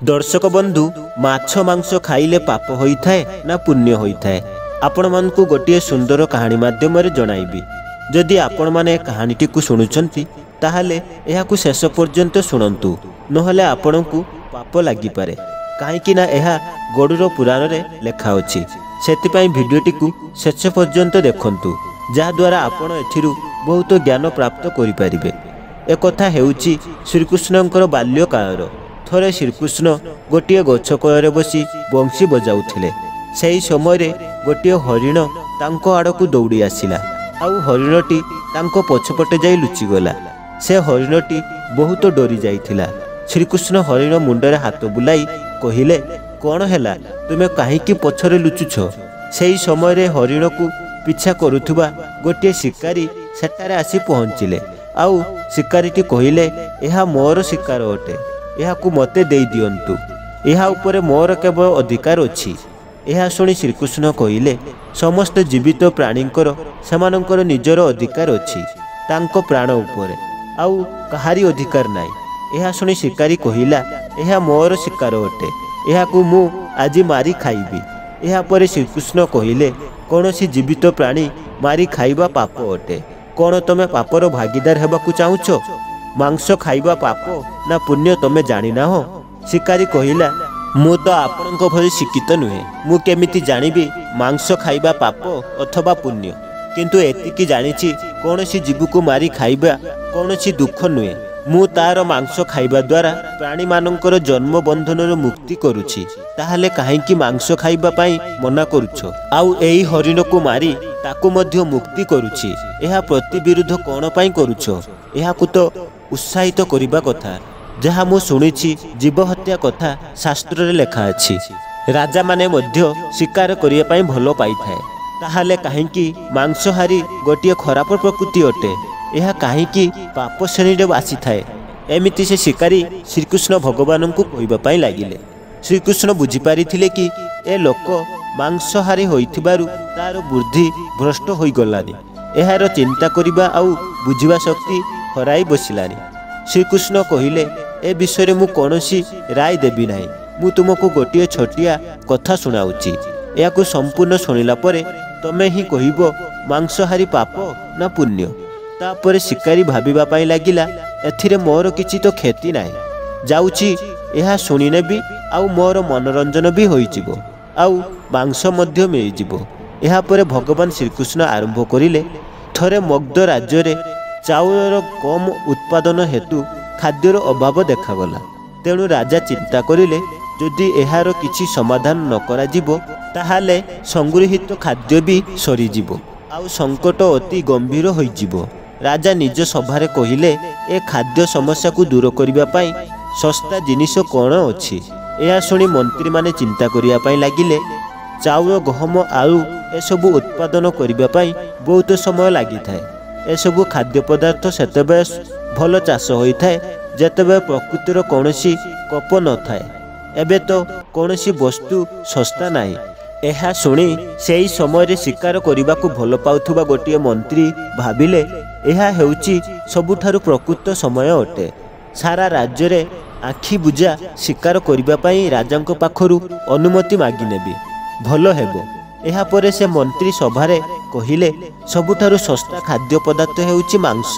दर्शक बंधु माछ मांस खाइले पाप होइथाए ना पुण्य होइथाए आपण मानकु गोटे सुंदर कहानी माध्यम जणाइबी। जदि आपण माने कहानीटी को शुणुचंती ताहाले एहाकु शेष पर्यंत शुणंतु नहले आपणकु पाप लागि पारे काहेकि ना एहा गरुड़ पुराण रे लेखा अछि। सेतिपई भिडियोटी को शेष पर्यंत देखंतु जहाद्वारा आपण एथिरु बहुत ज्ञान प्राप्त करि परिबे। ए कथा हेउची श्रीकृष्णंकर बाल्यकालर। थरे श्रीकृष्ण गोटे गछ कूଳରେ बसी बंशी बजाउथिले। सेही समय गोटे हरिण तांको आड़कू दौड़ी आसिला आउ हरिणटी तांको पछपटे जाई लुचिगला। से हरिणटी बहुत डरी जाइथिला। श्रीकृष्ण हरिण मुंडरे हाथ बुलाई कहिले, कौन हैला तुमे काहीकि पछरे लुचुछ? सेही समय हरिण को पिछा करुथुबा गोटे शिकारी सेटारे आसी पहुँचिले। आउ शिकारीटी कहिले, एहा मोर शिकार अटे, एहाकू मते देई दियंतु, एहा उपरे मोर केवल अधिकार अछि। एहा सुनी श्रीकृष्ण कहिले, समस्त जीवित प्राणींकर सेमानंकर निजर अधिकार अछि तांको प्राण उपरे, आउ कहारी अधिकार नाही। एहा सुनी शिकारी कहिला, एहा मोर शिकार अटे, एहाकू मु आजि मारी खाइबी। एहा परे श्रीकृष्ण कहिले, कौनसी जीवित प्राणी मारी खाइबा पाप अटे। कौन तमे पापर भागीदार हेबाकू चाहुछ? मांस खाइबा पाप ना पुण्य तमे जानी ना हो? शिकारी कहिला, मु तो आपणको भली शिक्षित नुहे, मु केमिति जानिबी मांस खाइबा पाप अथवा पुण्य। किंतु एतिकी जानिछि कौनसी जीवकू मारी खाइबा कौनसी दुख नुहे। मु तार मांस खाइबा द्वारा प्राणी मानकर जन्म बंधनर मुक्ति करुछि, ताहाले काहेकि मांस खाइबा पाई मना करुछ? आउ एई हरिण को मारी ताकू मध्य मुक्ति करुछि, एहा प्रति विरुद्ध कौन पाई करुछ? एहाकू तो उत्साहित करिबा कथा। जहा मु शुणिछि जीव हत्या कथा शास्त्र रे लेखा अछि। राजा माने मध्य शिकार करिया पाई भलो पाई थाए, ताहाले काहेकि मांसहारी गोटिए खराब प्रकृति अटे, एहा काहेकि पाप श्रेणी रे आसी थाए। एमिति से शिकारी श्रीकृष्ण भगवान को कहबा पाई लागिले। श्रीकृष्ण बुझी पारिथिले कि ए लोक मांसहारी होइथिबारु तार बुद्धि भ्रष्ट होई गलानी, एहार चिंता करिबा आउ बुझिबा शक्ति हराई बसिलानी। श्रीकृष्ण कहिले, ए विषय मु कौनसी राय देबी नाही, मु तुमको गोटे छोटिया कथा सुनाउची। याकू संपूर्ण सुनिला परे तमे ही कहिबो मांसहारी पाप ना पुण्य। तापरे शिकारी भाबिबा पाई लागिला, एथिरे मोर किछि तो क्षति नाही, जाउची एहा सुनि नेबी आउ मोर मनोरंजन भी होई जिवो आउ मांस मध्य मिली जिवो। एहा परे भगवान श्रीकृष्ण आरंभ करिले, थरे मगध राज्य रे चाउलर कम उत्पादन हेतु खाद्यर अभाव देखागला। तेणु राजा चिंता करिले, जदि एहार किछि समाधान न करा जिवो ताहाले संगृहीत खाद्य भी सरी जिवो आउ संकट अति गंभीर होई जिवो। राजा निज सभारे कहिले, ए खाद्य समस्या को दूर करिबा पाई सस्ता जिनिस कौन अछि? एहा सुनी मंत्री माने चिंता करिया पाई लागिले। चाउल गहम आलू एसबु उत्पादन करिबा पाई बहुत समय लागि थाए। एसबु खाद्य पदार्थ सेतेबे भल चाष होई थाए जेतेबे प्रकृतिर कौनसी कप न थाए। एबे तो कौनसी वस्तु सस्ता नाही। एहा सुनी सेही समय शिकार करिबा को भल पाउथुबा गोटिए मंत्री भाबिले, एहा हेउची सबुठारु प्रकृत समय अटे। सारा राज्य रे आखि बुझा शिकार करिबा पाई राजांको पाखरु अनुमति मागी नेबी, भल हेबो। एहा परे से मंत्री सभारे कहिले, सबुठारु सस्ता खाद्य पदार्थ हेउची मांस,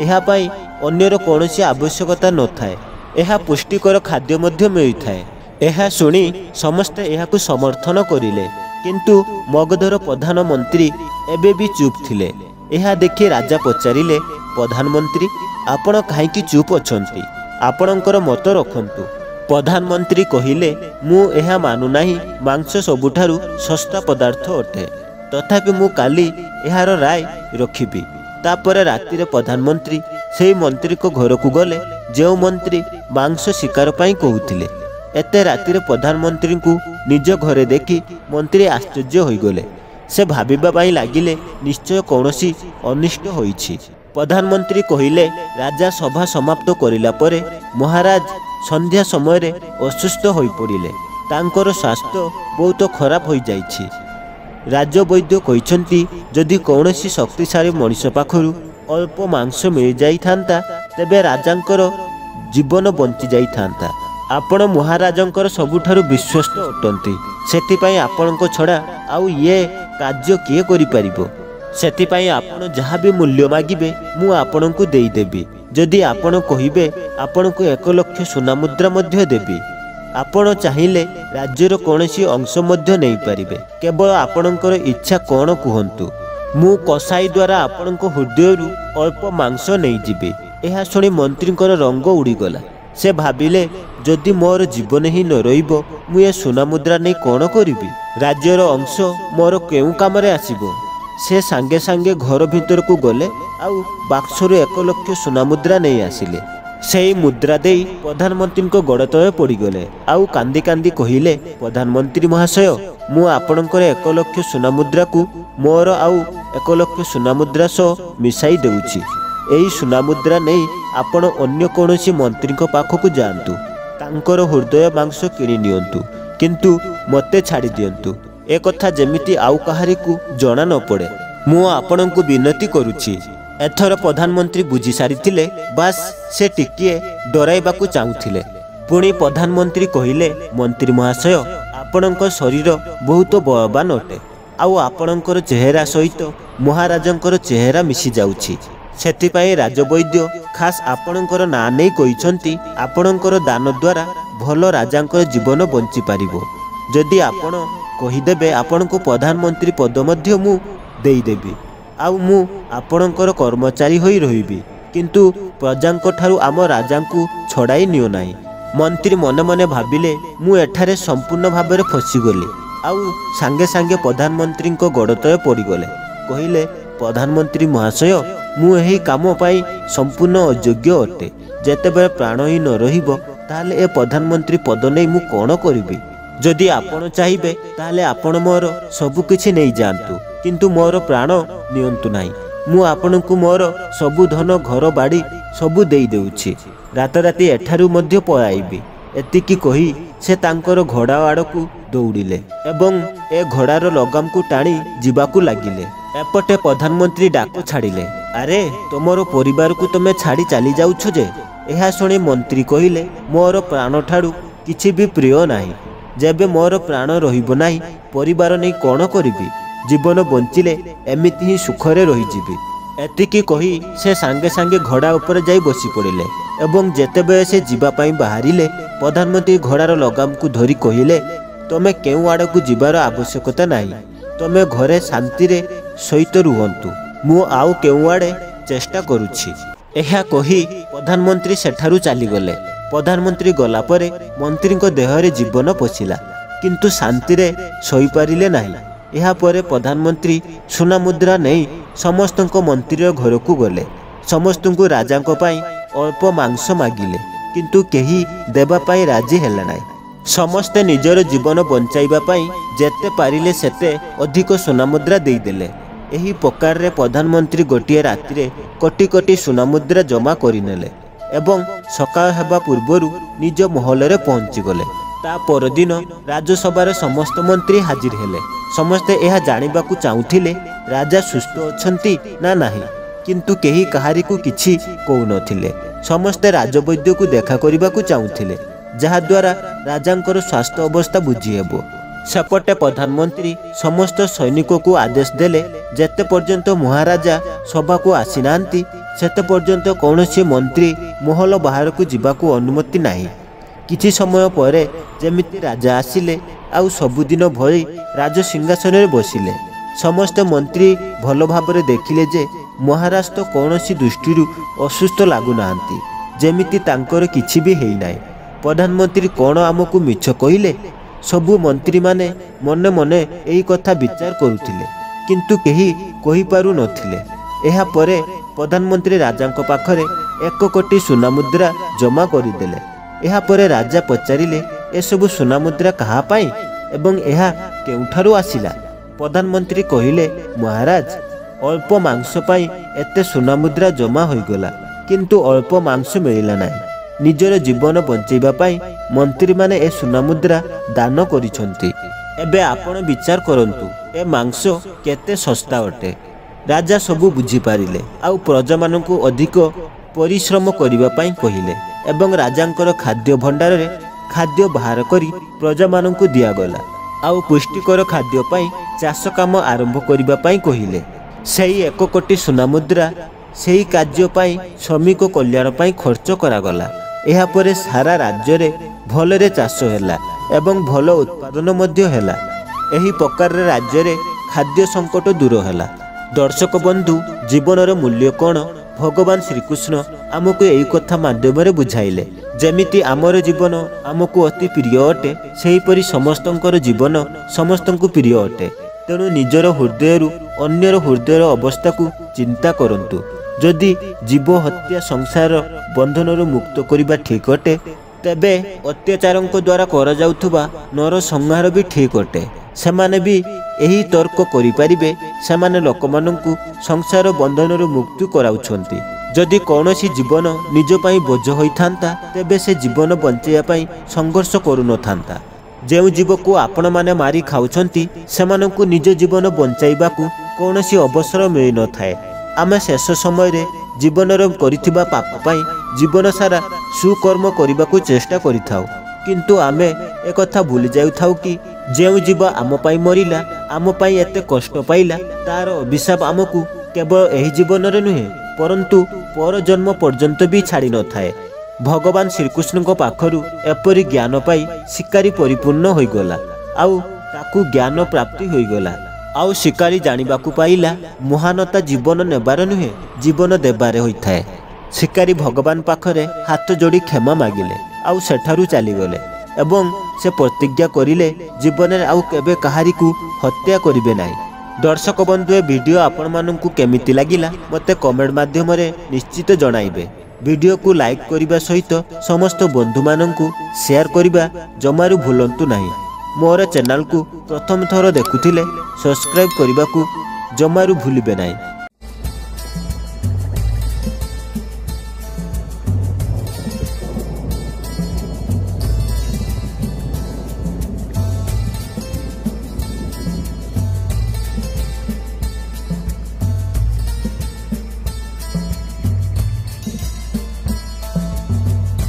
एहा पाई अन्यर कौनसी आवश्यकता न थाए, एहा पुष्टिकर खाद्य मध्य मिली थाए। एहा सुनी समस्ते एहाकु समर्थन करिले, किंतु मगधर प्रधानमंत्री एबे भी चुप थिले। एहा देखि राजा पचारिले, प्रधानमंत्री आपण काहेकि चुप अछंती? आपणकर मत रखंतु। प्रधानमंत्री कहिले, मु एहा मानु नाही मांस सबुठारु सस्ता पदार्थ अटे, तथापि मु काली एहार राय रखिबी। तापरे रातिरे प्रधानमंत्री सेही मंत्री को घर को गले जो मंत्री मांस शिकार पाई कहूथिले। एते रातिरे प्रधानमंत्री को निज घरे देखि मंत्री आश्चर्य होई गले। से भाबिबा पाई लागिले, निश्चय कौनसी अनिष्ट होईछि। प्रधानमंत्री कहिले, राजा सभा समाप्त करिला परे महाराज संध्या समय रे असुस्थ होई पड़िले, तांकर स्वास्थ्य बहुत खराब होई जाइछि। राजवैद्य कहिसंती, जदि कौनसी शक्तिशाली मनुष्य पाखरु अल्प मांस मिल जाई थांता तेबे राजांकर जीवन बंची जाई थांता। आपण महाराजंकर सबुठारु विश्वस्त अटंती सेथिपाई आपणको छड़ा आउ ये कार्य किए करि परिबो। सेथिपाई आपण जहाँ भी मूल्य मागिबे मु आपणको देई देबी। जदि आपण कहिबे आपणको 1 लाख सोना मुद्रा मध्य देबी। आपण चाहिए राज्यर कौनसी अंश मध्य नहीं पारिबे। केवल आपणकर इच्छा कौन कहतु मु कसाई द्वारा आपणको हृदयरु अल्प मांस नहीं जिबे। यह शुणी मंत्री रंग उड़ीगला। से भाविले जदि मोर जीवन ही न रहिबो मु ए सोना मुद्रा नहीं कौन करिबी। राज्यर अंश मोर केउ कामरे आसीबो। से सांगे सांगे घर भितर को गले आउ बाक्सरु 1 लाख सोना मुद्रा नहीं आसिले। सेई मुद्रा देई प्रधानमंत्री को गोड़ तले पड़गले आउ कांदी कांदी कहिले प्रधानमंत्री महाशय मु आपणकर 1 लाख सोना मुद्रा को मोर आउ 1 लाख सोना मुद्रा सो मिसाई देउछि। एही सोना मुद्रा नहीं आपण अन्य कोनोसी मंत्री को पाखकु जांतु तांकर हृदय मांस किनि नियंतु किंतु मते छाड़ी दियंतु। ए कथा जेमिति आउ काहारी को जणा न पड़े मु आपणको विनती करूछि। एथर प्रधानमंत्री बुझी सारिथिले बास से टिकिए डराइबाकू चाहूथिले। पुणी प्रधानमंत्री कहिले मंत्री महाशय आपणको शरीर बहुत बलवान अटे आउ आपणकर चेहरा सहित महाराजंकर चेहरा मिसी जाउछि। सेथिपाई राजवैद्य खास आपणकर ना नहीं कहिसंती आपणकर दान द्वारा भल राजांकर जीवन बंची पारिबो। जदि आपण कहिदेबे आपणको प्रधानमंत्री पद मध्य मु देई देबी आउ मु आपणकर कर्मचारी होई रहिबी किंतु प्रजांक ठारू आम राजांकु छड़ाई नियो नाही। मंत्री मने मने भाबिले मु एठारे संपूर्ण भाबरे फसीगली आउ सांगे सांगे प्रधानमंत्री को गोड़ तले पड़गले। कहिले प्रधानमंत्री महाशय मु एही काम पाई संपूर्ण अयोग्य अटे। जेतेबेले प्राण ही न रहिबो ताले ए प्रधानमंत्री पद नै मु कोन करिबी। जदि आपण चाहिए ताले आपण मोर सबु किछि नहीं जानतु किंतु मोर प्राण नियंतु नाही। मु आपनकु मोर सबु धन घर बाड़ी सबु देई देउछि। राताराती एठारु मध्य पळाइबी। एतिकी कही से तांकर घोड़ा आड़कू दौड़िले एवं ए घोड़ार लगाम को टाणी जीवाकू लागिले। एपटे प्रधानमंत्री डाक छाड़िले अरे तुमर परिवार को तुमे छाड़ी चली जाउछ जे। एहा शुणी मंत्री कहिले मोर प्राण ठाड़ू किछि भी प्रिय नाही। जेबे मोर प्राण रहिबो नाही परिवार नहीं कौन करिबी। जीवन बंचिले एमिति ही सुखरे रहिजिबी। एतिकी कही से सांगे सांगे घोड़ा ऊपर जाई बसी पड़िले एवं जेतेबेले से जीवा पाई बाहरिले प्रधानमंत्री घोड़ार लगाम को धरी कहिले तमे केउ आड़ को जीवार आवश्यकता नाही। तमे घरे शांति रे सहित रुहंतु मु आउ केउ आड़े चेष्टा करूछि। एहा कही प्रधानमंत्री सेठारु चली गले। प्रधानमंत्री गला परे मंत्री को देहरे जीवन पशिला किंतु शांति रे सही पारिले नाही। एहा परे प्रधानमंत्री सोना मुद्रा नहीं समस्त मंत्री घर को गले। समस्त को राजा अल्प मांस मागिले किंतु केही देबा पाई राजी हेला नाही। समस्ते निजर जीवन बंचाइबा पाई जेते पारिले सेते अधिक सोना मुद्रा देदेले। एही प्रकार रे प्रधानमंत्री गोटिए राति रे कोटी कोटी सोना मुद्रा जमा करिनेले एवं सकाळ हेबा पूर्वरु निज महल रे पहुंची गले। ता परदिन राज्यसभा समस्त मंत्री हाजिर हेले। समस्ते यह जानिबाकू चाहूथिले राजा सुस्थ अछंती ना नाही किंतु केही कहारी को किछि कहू नथिले। समस्ते राजवैद्य को देखा करिबाकू चाहूथिले जहा द्वारा राजांकर स्वास्थ्य अवस्था बुझी हेबो। सेपटे प्रधानमंत्री समस्त सैनिक को आदेश देले जेते पर्यंत महाराजा सभा को आसी नांती सेते पर्यंत कौनसी मंत्री महल बाहर को जीवाकू अनुमति नाही। किछि समय परे जेमिति राजा आसिले आउ सबुदिन भई राज सिंहासन रे बसिले। समस्त मंत्री भल भाबरे देखिले जे महाराज तो कौनसी दृष्टि असुस्थ लागु नांती जेमिति तांकर किछि भी हेई नाही। प्रधानमंत्री कौन आमको मिछ कहिले। सबु मंत्री माने मने मने एही कथा विचार करुथिले किंतु केही कहि पारु नथिले। एहा परे प्रधानमंत्री राजांको पाखरे 1 कोटी सोना मुद्रा जमा करिदेले। एहा परे राजा पचारिले ए सब सोना मुद्रा कहा पाई एवं एहा केउठारु आसिला। प्रधानमंत्री कहिले महाराज अल्प मांस पाई एते सोना मुद्रा जमा होइगला किंतु अल्प मांस मिलिला नाही। निजर जीवन बंचैबा पाई मंत्री माने ए सोना मुद्रा दान करिसंती। एबे आपण विचार करंतु ए मांस केते सस्ता अटे। राजा सबु बुझी पारिले आउ प्रजा मानकु अधिक परिश्रम करिबा पाई कहिले एवं राजांकर खाद्य भंडार रे ଖାଦ୍ୟ ବାହାର କରି ପ୍ରଜାମାନଙ୍କୁ ଦିଆଗଲା ଆଉ ପୁଷ୍ଟିକର ଖାଦ୍ୟ ପାଇଁ ଚାଷ କାମ ଆରମ୍ଭ କରିବା ପାଇଁ କହିଲେ। ସେହି 1 କୋଟି ସୁନା ମୁଦ୍ରା ସେହି କାର୍ଯ୍ୟ ପାଇଁ ଶ୍ରମିକ କଲ୍ୟାଣ ପାଇଁ ଖର୍ଚ୍ଚ କରାଗଲା। ଏହାପରେ ସାରା ରାଜ୍ୟରେ ଭଲରେ ଚାଷ ହେଲା ଏବଂ ଭଲ ଉତ୍ପାଦନ ମଧ୍ୟ ହେଲା। ଏହି ପ୍ରକାରରେ ରାଜ୍ୟରେ ଖାଦ୍ୟ ସଙ୍କଟ ଦୂର ହେଲା। ଦର୍ଶକ ବନ୍ଧୁ, ଜୀବନର ମୂଲ୍ୟ କ'ଣ ଭଗବାନ ଶ୍ରୀକୃଷ୍ଣ ଆମକୁ ଏହି କଥା ମାଧ୍ୟମରେ ବୁଝାଇଲେ। ଯେମିତି ଆମର ଜୀବନ ଆମକୁ ଅତି ପ୍ରିୟ ଅଟେ, ସେହିପରି ସମସ୍ତଙ୍କର ଜୀବନ ସମସ୍ତଙ୍କୁ ପ୍ରିୟ ଅଟେ। ତେଣୁ ନିଜର ହୃଦୟରୁ ଅନ୍ୟର ହୃଦୟର ଅବସ୍ଥାକୁ ଚିନ୍ତା କରନ୍ତୁ। ଯଦି ଜୀବ ହତ୍ୟା ସଂସାର ବନ୍ଧନରୁ ମୁକ୍ତ କରିବା ଠିକ୍ ଅଟେ, ତେବେ ଅତ୍ୟାଚାରଙ୍କ ଦ୍ୱାରା କରାଯାଉଥିବା ନରସଂହାର ବି ଠିକ୍ ଅଟେ। ସେମାନେ ବି ଏହି ତର୍କ କରିପାରିବେ, ସେମାନେ ଲୋକମାନଙ୍କୁ ସଂସାର ବନ୍ଧନରୁ ମୁକ୍ତି କରାଉଛନ୍ତି। ଯଦି କୌଣସି ଜୀବନ ନିଜ ପାଇଁ ବୋଝ ହୋଇଥାନ୍ତା, ତେବେ ସେ ଜୀବନ ବଞ୍ଚାଇବା ପାଇଁ ସଂଘର୍ଷ କରୁନଥାନ୍ତା। ଯେଉଁ ଜୀବକୁ ଆପଣମାନେ ମାରି ଖାଉଛନ୍ତି, ସେମାନଙ୍କୁ ନିଜ ଜୀବନ ବଞ୍ଚାଇବାକୁ କୌଣସି ଅବସର ମିଳିନଥାଏ। ଆମେ ଶେଷ ସମୟରେ ଜୀବନର କରିଥିବା ପାପ ପାଇଁ ଜୀବନ ସାରା ସୁକର୍ମ କରିବାକୁ ଚେଷ୍ଟା କରିଥାଉ। କିନ୍ତୁ ଆମେ ଏକଥା ଭୁଲି ଯାଉଥାଉ କି ଯେଉଁ ଜୀବ ଆମ ପାଇଁ ମରିଲା, ଆମ ପାଇଁ ଏତେ କଷ୍ଟ ପାଇଲା, ତାର ଅଭିଶାପ ଆମକୁ କେବଳ ଏହି ଜୀବନରେ ନୁହେଁ, ପରନ୍ତୁ ପରଜନ୍ମ ପର୍ଯ୍ୟନ୍ତ ବି ଛାଡ଼ି ନଥାଏ। ଭଗବାନ ଶ୍ରୀକୃଷ୍ଣଙ୍କ ପାଖରୁ ଏପରି ଜ୍ଞାନ ପାଇ ଶିକାରୀ ପରିପୂର୍ଣ୍ଣ ହୋଇଗଲା ଆଉ ତାକୁ ଜ୍ଞାନ ପ୍ରାପ୍ତି ହୋଇଗଲା। ଆଉ ଶିକାରୀ ଜାଣିବାକୁ ପାଇଲା, ମହାନତା ଜୀବନ ନେବାର ନୁହେଁ, ଜୀବନ ଦେବାରେ ହୋଇଥାଏ। ଶିକାରୀ ଭଗବାନ ପାଖରେ ହାତ ଯୋଡ଼ି କ୍ଷମା ମାଗିଲେ ଆଉ ସେଠାରୁ ଚାଲିଗଲେ ଏବଂ ସେ ପ୍ରତିଜ୍ଞା କରିଲେ ଜୀବନରେ ଆଉ କେବେ କାହାରିକୁ ହତ୍ୟା କରିବେ ନାହିଁ। ଦର୍ଶକ ବନ୍ଧୁ, ଏ ଭିଡ଼ିଓ ଆପଣମାନଙ୍କୁ କେମିତି ଲାଗିଲା ମୋତେ କମେଣ୍ଟ ମାଧ୍ୟମରେ ନିଶ୍ଚିତ ଜଣାଇବେ। ଭିଡ଼ିଓକୁ ଲାଇକ୍ କରିବା ସହିତ ସମସ୍ତ ବନ୍ଧୁମାନଙ୍କୁ ସେୟାର କରିବା ଜମାରୁ ଭୁଲନ୍ତୁ ନାହିଁ। ମୋର ଚ୍ୟାନେଲକୁ ପ୍ରଥମ ଥର ଦେଖୁଥିଲେ ସବସ୍କ୍ରାଇବ୍ କରିବାକୁ ଜମାରୁ ଭୁଲିବେ ନାହିଁ।